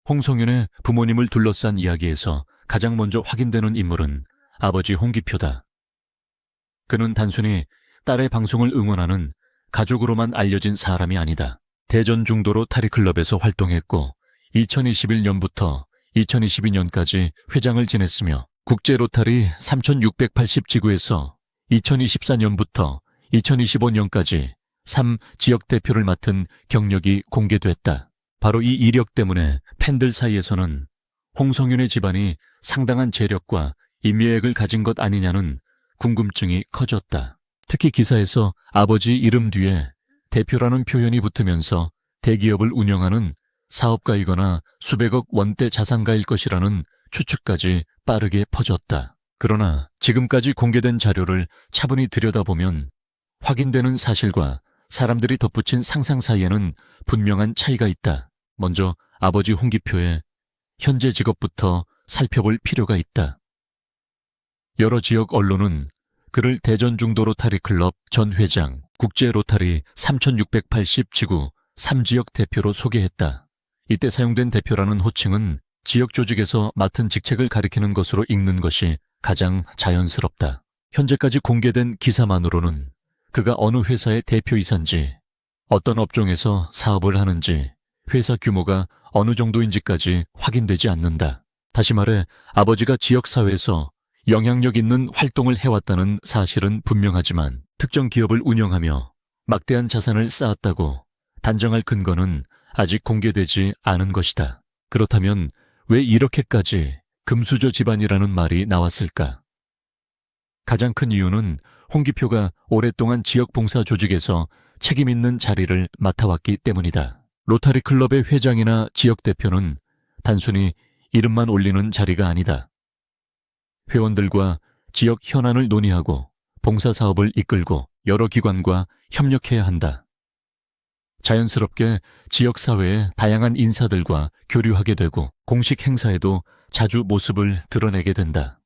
홍성윤의 부모님을 둘러싼 이야기에서 가장 먼저 확인되는 인물은 아버지 홍기표다. 그는 단순히 딸의 방송을 응원하는 가족으로만 알려진 사람이 아니다. 대전 중도로 타리클럽에서 활동했고 2021년부터 2022년까지 회장을 지냈으며 국제로타리 3680지구에서 2024년부터 2025년까지 3지역 대표를 맡은 경력이 공개됐다. 바로 이 이력 때문에 팬들 사이에서는 홍성윤의 집안이 상당한 재력과 인맥을 가진 것 아니냐는 궁금증이 커졌다. 특히 기사에서 아버지 이름 뒤에 대표라는 표현이 붙으면서 대기업을 운영하는 사업가이거나 수백억 원대 자산가일 것이라는 추측까지 빠르게 퍼졌다. 그러나 지금까지 공개된 자료를 차분히 들여다보면 확인되는 사실과 사람들이 덧붙인 상상 사이에는 분명한 차이가 있다. 먼저 아버지 홍기표의 현재 직업부터 살펴볼 필요가 있다. 여러 지역 언론은 그를 대전 중도로타리 클럽 전 회장, 국제로타리 3680지구 3지역 대표로 소개했다. 이때 사용된 대표라는 호칭은 지역 조직에서 맡은 직책을 가리키는 것으로 읽는 것이 가장 자연스럽다. 현재까지 공개된 기사만으로는 그가 어느 회사의 대표이사인지, 어떤 업종에서 사업을 하는지, 회사 규모가 어느 정도인지까지 확인되지 않는다. 다시 말해 아버지가 지역사회에서 영향력 있는 활동을 해왔다는 사실은 분명하지만 특정 기업을 운영하며 막대한 자산을 쌓았다고 단정할 근거는 아직 공개되지 않은 것이다. 그렇다면 왜 이렇게까지 금수저 집안이라는 말이 나왔을까? 가장 큰 이유는 홍기표가 오랫동안 지역 봉사 조직에서 책임 있는 자리를 맡아왔기 때문이다. 로타리 클럽의 회장이나 지역 대표는 단순히 이름만 올리는 자리가 아니다. 회원들과 지역 현안을 논의하고 봉사사업을 이끌고 여러 기관과 협력해야 한다. 자연스럽게 지역사회의 다양한 인사들과 교류하게 되고 공식 행사에도 자주 모습을 드러내게 된다.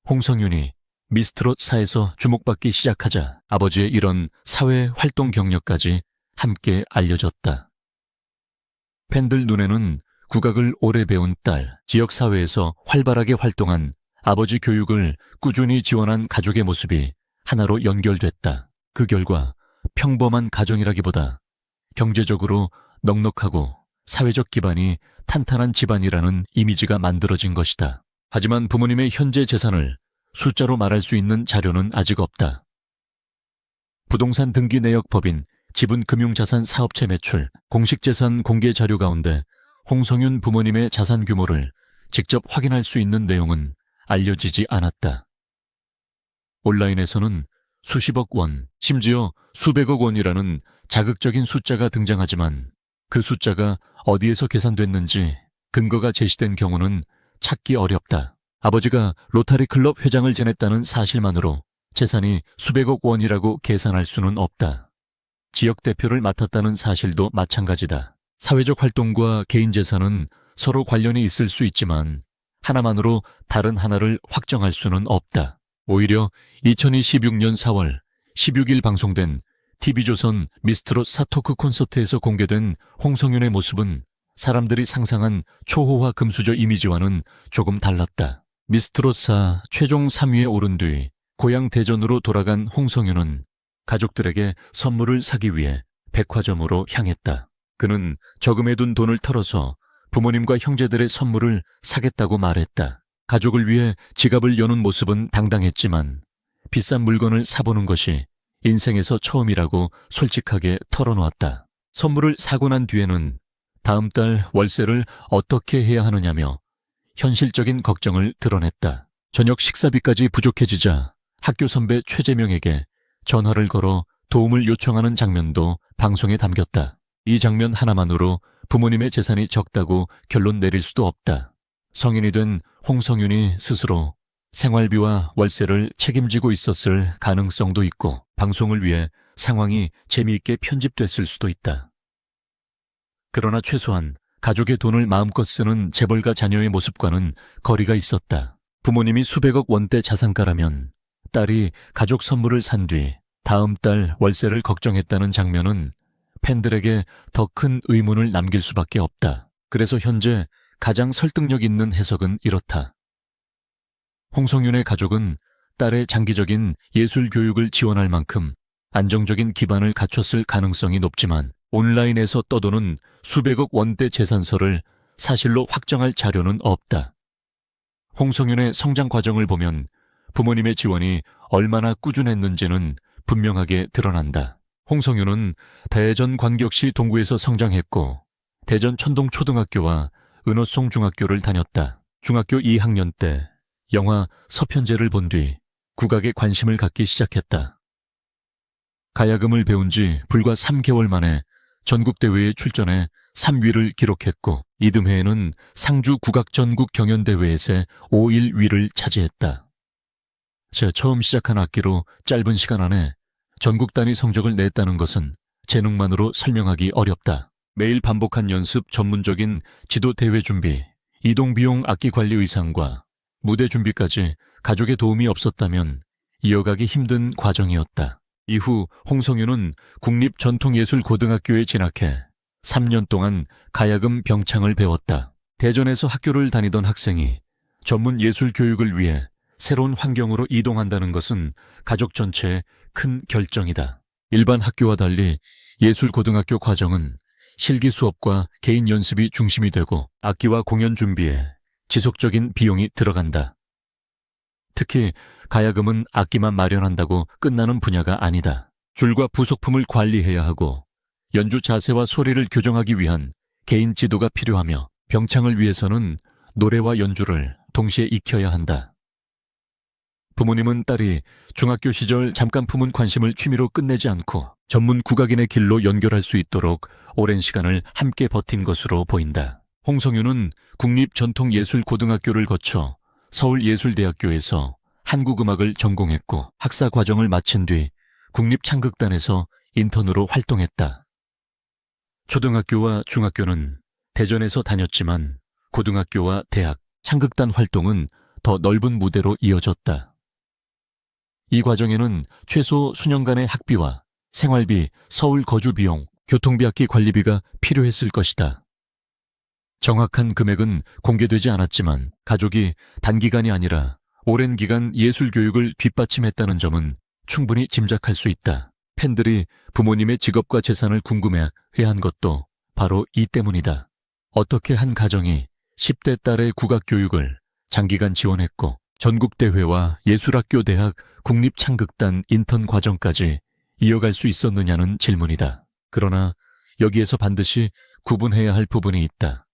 홍성윤이 미스트롯사에서 주목받기 시작하자 아버지의 이런 사회 활동 경력까지 함께 알려졌다. 팬들 눈에는 국악을 오래 배운 딸, 지역사회에서 활발하게 활동한 아버지 교육을 꾸준히 지원한 가족의 모습이 하나로 연결됐다. 그 결과 평범한 가정이라기보다 경제적으로 넉넉하고 사회적 기반이 탄탄한 집안이라는 이미지가 만들어진 것이다. 하지만 부모님의 현재 재산을 숫자로 말할 수 있는 자료는 아직 없다. 부동산 등기 내역법인 지분금융자산 사업체 매출, 공식재산 공개 자료 가운데 홍성윤 부모님의 자산 규모를 직접 확인할 수 있는 내용은 알려지지 않았다. 온라인에서는 수십억 원, 심지어 수백억 원이라는 자극적인 숫자가 등장하지만 그 숫자가 어디에서 계산됐는지 근거가 제시된 경우는 찾기 어렵다. 아버지가 로타리 클럽 회장을 지냈다는 사실만으로 재산이 수백억 원이라고 계산할 수는 없다. 지역 대표를 맡았다는 사실도 마찬가지다. 사회적 활동과 개인 재산은 서로 관련이 있을 수 있지만 하나만으로 다른 하나를 확정할 수는 없다. 오히려 2026년 4월 16일 방송된 TV조선 미스트롯 사토크 콘서트에서 공개된 홍성윤의 모습은 사람들이 상상한 초호화 금수저 이미지와는 조금 달랐다. 미스트롯사 최종 3위에 오른 뒤 고향 대전으로 돌아간 홍성윤은 가족들에게 선물을 사기 위해 백화점으로 향했다. 그는 저금해둔 돈을 털어서 부모님과 형제들의 선물을 사겠다고 말했다. 가족을 위해 지갑을 여는 모습은 당당했지만 비싼 물건을 사보는 것이 인생에서 처음이라고 솔직하게 털어놓았다. 선물을 사고 난 뒤에는 다음 달 월세를 어떻게 해야 하느냐며 현실적인 걱정을 드러냈다. 저녁 식사비까지 부족해지자 학교 선배 최재명에게 전화를 걸어 도움을 요청하는 장면도 방송에 담겼다. 이 장면 하나만으로 부모님의 재산이 적다고 결론 내릴 수도 없다. 성인이 된 홍성윤이 스스로 생활비와 월세를 책임지고 있었을 가능성도 있고 방송을 위해 상황이 재미있게 편집됐을 수도 있다. 그러나 최소한 가족의 돈을 마음껏 쓰는 재벌가 자녀의 모습과는 거리가 있었다. 부모님이 수백억 원대 자산가라면 딸이 가족 선물을 산 뒤 다음 달 월세를 걱정했다는 장면은 팬들에게 더 큰 의문을 남길 수밖에 없다. 그래서 현재 가장 설득력 있는 해석은 이렇다. 홍성윤의 가족은 딸의 장기적인 예술 교육을 지원할 만큼 안정적인 기반을 갖췄을 가능성이 높지만 온라인에서 떠도는 수백억 원대 재산서를 사실로 확정할 자료는 없다. 홍성윤의 성장 과정을 보면 부모님의 지원이 얼마나 꾸준했는지는 분명하게 드러난다. 홍성윤은 대전광역시 동구에서 성장했고 대전 천동초등학교와 은어송중학교를 다녔다. 중학교 2학년 때 영화 서편제를 본 뒤 국악에 관심을 갖기 시작했다. 가야금을 배운 지 불과 3개월 만에 전국대회에 출전해 3위를 기록했고 이듬해에는 상주 국악전국경연대회에서 5일 위를 차지했다. 처음 시작한 악기로 짧은 시간 안에 전국 단위 성적을 냈다는 것은 재능만으로 설명하기 어렵다. 매일 반복한 연습, 전문적인 지도 대회 준비, 이동비용 악기 관리 의상과 무대 준비까지 가족의 도움이 없었다면 이어가기 힘든 과정이었다. 이후 홍성윤은 국립전통예술고등학교에 진학해 3년 동안 가야금 병창을 배웠다. 대전에서 학교를 다니던 학생이 전문 예술 교육을 위해 새로운 환경으로 이동한다는 것은 가족 전체의 큰 결정이다. 일반 학교와 달리 예술고등학교 과정은 실기 수업과 개인 연습이 중심이 되고 악기와 공연 준비에 지속적인 비용이 들어간다. 특히 가야금은 악기만 마련한다고 끝나는 분야가 아니다. 줄과 부속품을 관리해야 하고 연주 자세와 소리를 교정하기 위한 개인 지도가 필요하며 병창을 위해서는 노래와 연주를 동시에 익혀야 한다. 부모님은 딸이 중학교 시절 잠깐 품은 관심을 취미로 끝내지 않고 전문 국악인의 길로 연결할 수 있도록 오랜 시간을 함께 버틴 것으로 보인다. 홍성윤은 국립전통예술고등학교를 거쳐 서울예술대학교에서 한국음악을 전공했고 학사 과정을 마친 뒤 국립창극단에서 인턴으로 활동했다. 초등학교와 중학교는 대전에서 다녔지만 고등학교와 대학, 창극단 활동은 더 넓은 무대로 이어졌다. 이 과정에는 최소 수년간의 학비와 생활비, 서울 거주 비용, 교통비 악기 관리비가 필요했을 것이다. 정확한 금액은 공개되지 않았지만 가족이 단기간이 아니라 오랜 기간 예술 교육을 뒷받침했다는 점은 충분히 짐작할 수 있다. 팬들이 부모님의 직업과 재산을 궁금해한 것도 바로 이 때문이다. 어떻게 한 가정이 10대 딸의 국악 교육을 장기간 지원했고 전국대회와 예술학교 대학 국립창극단 인턴 과정까지 이어갈 수 있었느냐는 질문이다. 그러나 여기에서 반드시 구분해야 할 부분이 있다.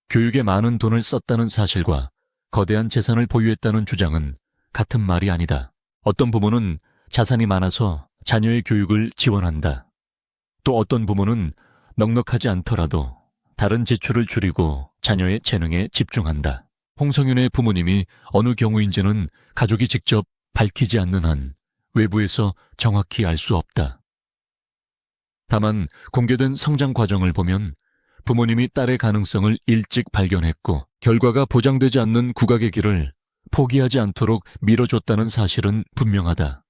교육에 많은 돈을 썼다는 사실과 거대한 재산을 보유했다는 주장은 같은 말이 아니다. 어떤 부모는 자산이 많아서 자녀의 교육을 지원한다. 또 어떤 부모는 넉넉하지 않더라도 다른 지출을 줄이고 자녀의 재능에 집중한다. 홍성윤의 부모님이 어느 경우인지는 가족이 직접 밝히지 않는 한 외부에서 정확히 알 수 없다. 다만 공개된 성장 과정을 보면 부모님이 딸의 가능성을 일찍 발견했고 결과가 보장되지 않는 국악의 길을 포기하지 않도록 밀어줬다는 사실은 분명하다.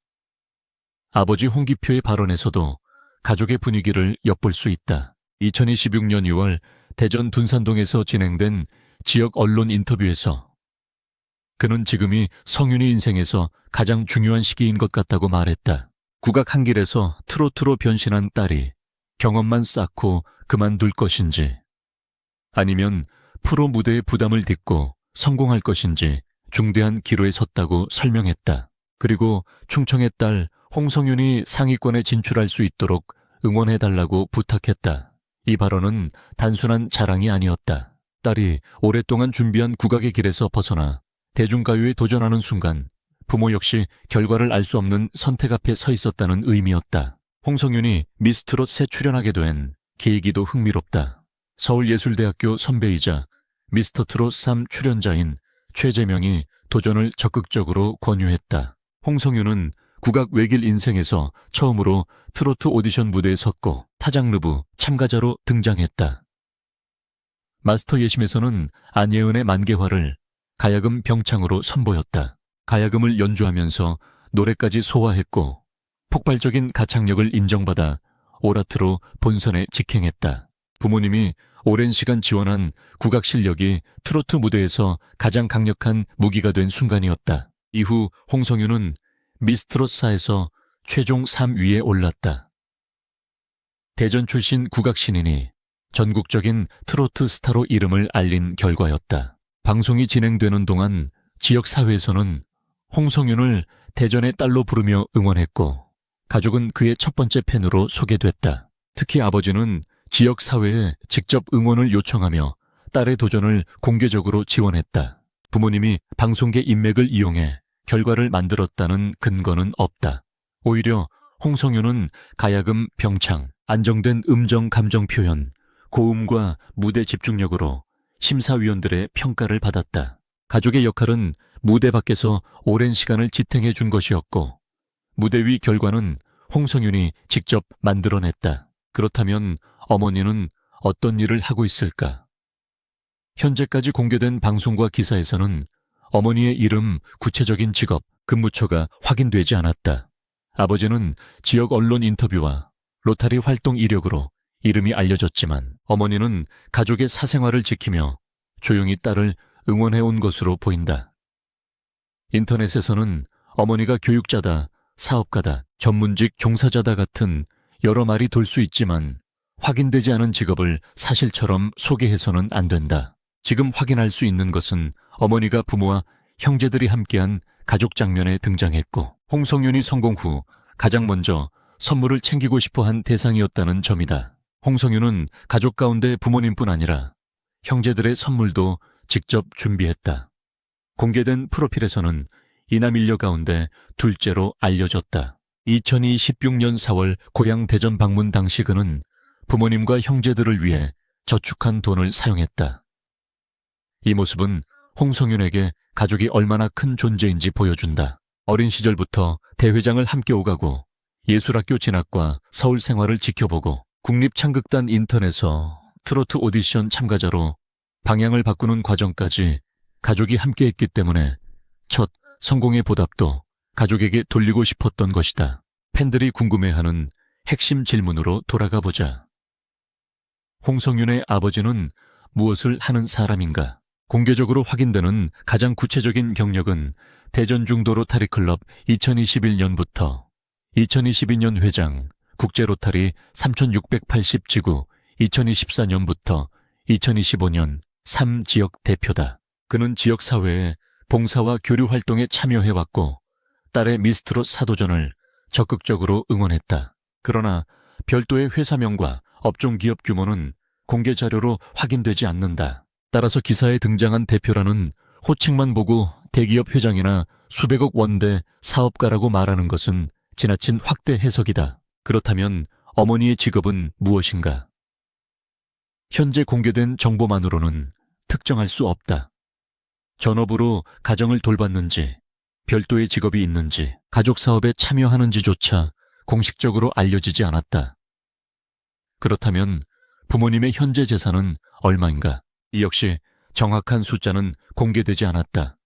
아버지 홍기표의 발언에서도 가족의 분위기를 엿볼 수 있다. 2026년 6월 대전 둔산동에서 진행된 지역 언론 인터뷰에서 그는 지금이 성윤이 인생에서 가장 중요한 시기인 것 같다고 말했다. 국악 한 길에서 트로트로 변신한 딸이 경험만 쌓고 그만둘 것인지 아니면 프로 무대의 부담을 딛고 성공할 것인지 중대한 기로에 섰다고 설명했다. 그리고 충청의 딸 홍성윤이 상위권에 진출할 수 있도록 응원해달라고 부탁했다. 이 발언은 단순한 자랑이 아니었다. 딸이 오랫동안 준비한 국악의 길에서 벗어나 대중가요에 도전하는 순간 부모 역시 결과를 알 수 없는 선택 앞에 서 있었다는 의미였다. 홍성윤이 미스트롯에 출연하게 된 계기도 흥미롭다. 서울예술대학교 선배이자 미스터트롯 3 출연자인 최재명이 도전을 적극적으로 권유했다. 홍성윤은 국악 외길 인생에서 처음으로 트로트 오디션 무대에 섰고 타장르부 참가자로 등장했다. 마스터 예심에서는 안예은의 만개화를 가야금 병창으로 선보였다. 가야금을 연주하면서 노래까지 소화했고 폭발적인 가창력을 인정받아 오라트로 본선에 직행했다. 부모님이 오랜 시간 지원한 국악 실력이 트로트 무대에서 가장 강력한 무기가 된 순간이었다. 이후 홍성윤은 미스트롯사에서 최종 3위에 올랐다. 대전 출신 국악 신인이 전국적인 트로트 스타로 이름을 알린 결과였다. 방송이 진행되는 동안 지역사회에서는 홍성윤을 대전의 딸로 부르며 응원했고 가족은 그의 첫 번째 팬으로 소개됐다. 특히 아버지는 지역사회에 직접 응원을 요청하며 딸의 도전을 공개적으로 지원했다. 부모님이 방송계 인맥을 이용해 결과를 만들었다는 근거는 없다. 오히려 홍성윤은 가야금 병창, 안정된 음정 감정 표현, 고음과 무대 집중력으로 심사위원들의 평가를 받았다. 가족의 역할은 무대 밖에서 오랜 시간을 지탱해 준 것이었고 무대 위 결과는 홍성윤이 직접 만들어냈다. 그렇다면 어머니는 어떤 일을 하고 있을까? 현재까지 공개된 방송과 기사에서는 어머니의 이름, 구체적인 직업, 근무처가 확인되지 않았다. 아버지는 지역 언론 인터뷰와 로타리 활동 이력으로 이름이 알려졌지만 어머니는 가족의 사생활을 지키며 조용히 딸을 응원해온 것으로 보인다. 인터넷에서는 어머니가 교육자다, 사업가다, 전문직 종사자다 같은 여러 말이 돌 수 있지만 확인되지 않은 직업을 사실처럼 소개해서는 안 된다. 지금 확인할 수 있는 것은 어머니가 부모와 형제들이 함께한 가족 장면에 등장했고 홍성윤이 성공 후 가장 먼저 선물을 챙기고 싶어한 대상이었다는 점이다. 홍성윤은 가족 가운데 부모님뿐 아니라 형제들의 선물도 직접 준비했다. 공개된 프로필에서는 이남일녀 가운데 둘째로 알려졌다. 2026년 4월 고향 대전 방문 당시 그는 부모님과 형제들을 위해 저축한 돈을 사용했다. 이 모습은 홍성윤에게 가족이 얼마나 큰 존재인지 보여준다. 어린 시절부터 대회장을 함께 오가고 예술학교 진학과 서울 생활을 지켜보고 국립창극단 인턴에서 트로트 오디션 참가자로 방향을 바꾸는 과정까지 가족이 함께했기 때문에 첫 성공의 보답도 가족에게 돌리고 싶었던 것이다. 팬들이 궁금해하는 핵심 질문으로 돌아가 보자. 홍성윤의 아버지는 무엇을 하는 사람인가? 공개적으로 확인되는 가장 구체적인 경력은 대전 중도 로타리클럽 2021년부터 2022년 회장, 국제로타리 3680지구 2024년부터 2025년 3지역 대표다. 그는 지역사회에 봉사와 교류 활동에 참여해왔고 딸의 미스트롯 사도전을 적극적으로 응원했다. 그러나 별도의 회사명과 업종기업 규모는 공개 자료로 확인되지 않는다. 따라서 기사에 등장한 대표라는 호칭만 보고 대기업 회장이나 수백억 원대 사업가라고 말하는 것은 지나친 확대 해석이다. 그렇다면 어머니의 직업은 무엇인가? 현재 공개된 정보만으로는 특정할 수 없다. 전업으로 가정을 돌봤는지, 별도의 직업이 있는지, 가족 사업에 참여하는지조차 공식적으로 알려지지 않았다. 그렇다면 부모님의 현재 재산은 얼마인가? 이 역시 정확한 숫자는 공개되지 않았다.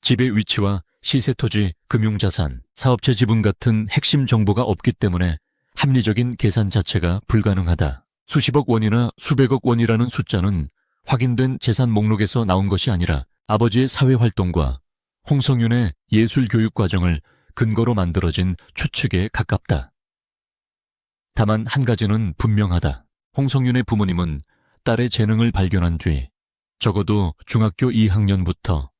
집의 위치와 시세토지, 금융자산, 사업체 지분 같은 핵심 정보가 없기 때문에 합리적인 계산 자체가 불가능하다. 수십억 원이나 수백억 원이라는 숫자는 확인된 재산 목록에서 나온 것이 아니라 아버지의 사회활동과 홍성윤의 예술교육 과정을 근거로 만들어진 추측에 가깝다. 다만 한 가지는 분명하다. 홍성윤의 부모님은 딸의 재능을 발견한 뒤 적어도 중학교 2학년부터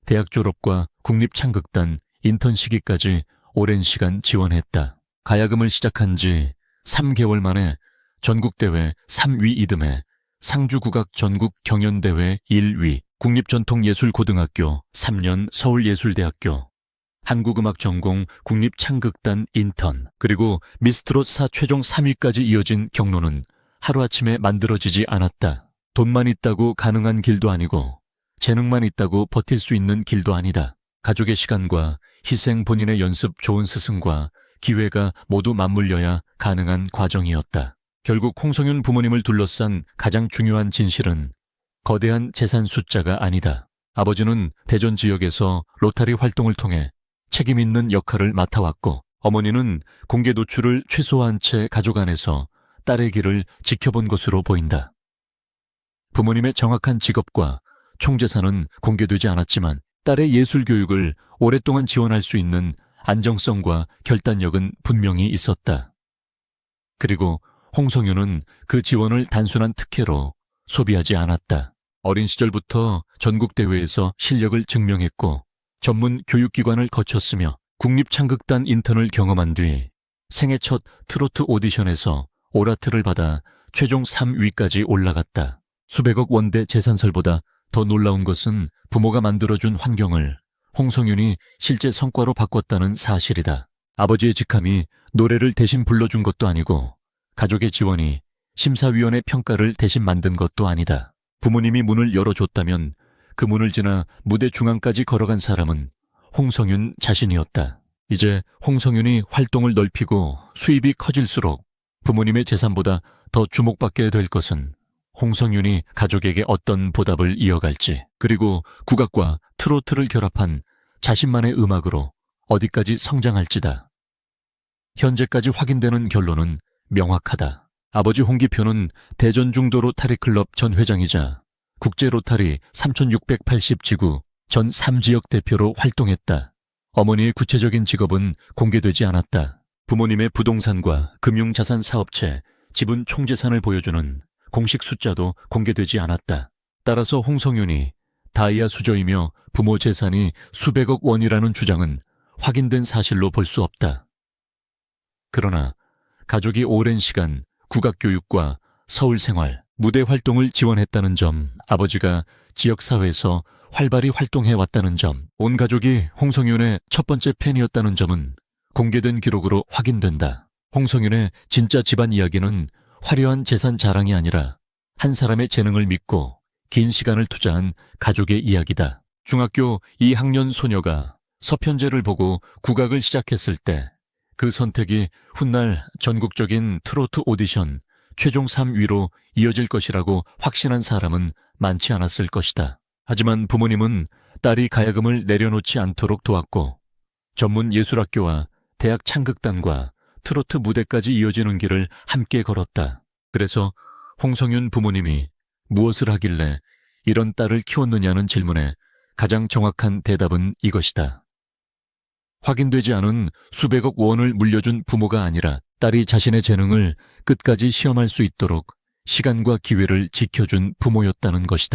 대학 졸업과 국립창극단 인턴 시기까지 오랜 시간 지원했다. 가야금을 시작한 지 3개월 만에 전국대회 3위 이듬해 상주국악 전국 경연대회 1위, 국립전통예술고등학교 3년 서울예술대학교, 한국음악전공 국립창극단 인턴, 그리고 미스트롯사 최종 3위까지 이어진 경로는 하루아침에 만들어지지 않았다. 돈만 있다고 가능한 길도 아니고 재능만 있다고 버틸 수 있는 길도 아니다. 가족의 시간과 희생, 본인의 연습, 좋은 스승과 기회가 모두 맞물려야 가능한 과정이었다. 결국 홍성윤 부모님을 둘러싼 가장 중요한 진실은 거대한 재산 숫자가 아니다. 아버지는 대전 지역에서 로타리 활동을 통해 책임 있는 역할을 맡아왔고 어머니는 공개 노출을 최소화한 채 가족 안에서 딸의 길을 지켜본 것으로 보인다. 부모님의 정확한 직업과 총재산은 공개되지 않았지만 딸의 예술 교육을 오랫동안 지원할 수 있는 안정성과 결단력은 분명히 있었다. 그리고 홍성윤은 그 지원을 단순한 특혜로 소비하지 않았다. 어린 시절부터 전국대회에서 실력을 증명했고 전문 교육기관을 거쳤으며 국립창극단 인턴을 경험한 뒤 생애 첫 트로트 오디션에서 오라트를 받아 최종 3위까지 올라갔다. 수백억 원대 재산설보다 더 놀라운 것은 부모가 만들어준 환경을 홍성윤이 실제 성과로 바꿨다는 사실이다. 아버지의 직함이 노래를 대신 불러준 것도 아니고 가족의 지원이 심사위원회 평가를 대신 만든 것도 아니다. 부모님이 문을 열어줬다면 그 문을 지나 무대 중앙까지 걸어간 사람은 홍성윤 자신이었다. 이제 홍성윤이 활동을 넓히고 수입이 커질수록 부모님의 재산보다 더 주목받게 될 것은 홍성윤이 가족에게 어떤 보답을 이어갈지, 그리고 국악과 트로트를 결합한 자신만의 음악으로 어디까지 성장할지다. 현재까지 확인되는 결론은 명확하다. 아버지 홍기표는 대전중도로 타리클럽 전 회장이자 국제로타리 3680지구 전 3지역 대표로 활동했다. 어머니의 구체적인 직업은 공개되지 않았다. 부모님의 부동산과 금융자산 사업체, 지분 총재산을 보여주는 공식 숫자도 공개되지 않았다. 따라서 홍성윤이 다이아 수저이며 부모 재산이 수백억 원이라는 주장은 확인된 사실로 볼 수 없다. 그러나 가족이 오랜 시간 국악교육과 서울생활, 무대 활동을 지원했다는 점, 아버지가 지역사회에서 활발히 활동해왔다는 점, 온 가족이 홍성윤의 첫 번째 팬이었다는 점은 공개된 기록으로 확인된다. 홍성윤의 진짜 집안 이야기는 화려한 재산 자랑이 아니라 한 사람의 재능을 믿고 긴 시간을 투자한 가족의 이야기다. 중학교 2학년 소녀가 서편제를 보고 국악을 시작했을 때 그 선택이 훗날 전국적인 트로트 오디션 최종 3위로 이어질 것이라고 확신한 사람은 많지 않았을 것이다. 하지만 부모님은 딸이 가야금을 내려놓지 않도록 도왔고 전문 예술학교와 대학 창극단과 트로트 무대까지 이어지는 길을 함께 걸었다. 그래서 홍성윤 부모님이 무엇을 하길래 이런 딸을 키웠느냐는 질문에 가장 정확한 대답은 이것이다. 확인되지 않은 수백억 원을 물려준 부모가 아니라 딸이 자신의 재능을 끝까지 시험할 수 있도록 시간과 기회를 지켜준 부모였다는 것이다.